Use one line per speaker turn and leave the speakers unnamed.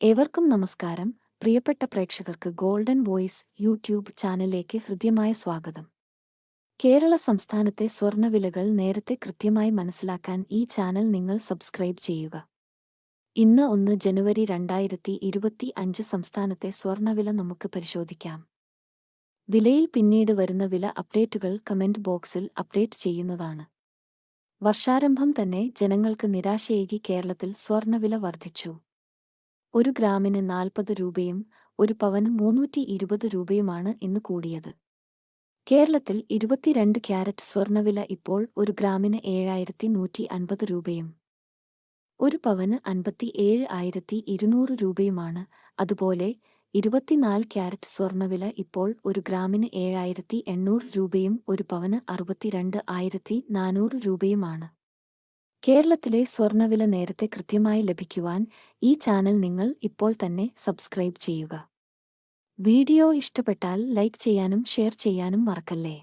ഏവർക്കും നമസ്കാരം. പ്രിയപ്പെട്ട പ്രേക്ഷകർക്ക് ഗോൾഡൻ വോയിസ് യൂട്യൂബ് ചാനലിലേക്ക് ഹൃദ്യമായ സ്വാഗതം. കേരള സംസ്ഥാനത്തെ സ്വർണ്ണവിലകൾ നേരത്തെ കൃത്യമായി മനസ്സിലാക്കാൻ ഈ ചാനൽ നിങ്ങൾ സബ്സ്ക്രൈബ് ചെയ്യുക. ഇന്ന് 1 ജനുവരി 2025 സംസ്ഥാനത്തെ സ്വർണ്ണവില നമുക്ക് പരിശോധിക്കാം. വിലയിൽ പിന്നീട് വരുന്ന വില അപ്ഡേറ്റുകൾ കമന്റ് ബോക്സിൽ അപ്ഡേറ്റ് ചെയ്യുന്നതാണ്. വർഷാരംഭം തന്നെ ജനങ്ങൾക്ക് നിരാശയേകി കേരളത്തിൽ സ്വർണ്ണവില വർദ്ധിച്ചു. 1 ഗ്രാമിന് 40 രൂപയും 1 പവന് 320 രൂപയുമാണ് ഇന്ന് കൂടിയത്. കേരളത്തിൽ 22 ക്യാരറ്റ് സ്വർണ്ണവില ഇപ്പോൾ 1 ഗ്രാമിന് 7150 രൂപയും 1 പവന് 57,200 രൂപയുമാണ്. അതുപോലെ 24 ക്യാരറ്റ് സ്വർണ്ണവില ഇപ്പോൾ 1 ഗ്രാമിന് 7800 രൂപയും 1 പവന് 62,400 രൂപയുമാണ്. കേരളത്തിലെ സ്വർണ്ണവില നേരത്തെ കൃത്യമായി ലഭിക്കുവാൻ ഈ ചാനൽ നിങ്ങൾ ഇപ്പോൾ തന്നെ സബ്സ്ക്രൈബ് ചെയ്യുക. വീഡിയോ ഇഷ്ടപ്പെട്ടാൽ ലൈക്ക് ചെയ്യാനും ഷെയർ ചെയ്യാനും മറക്കല്ലേ.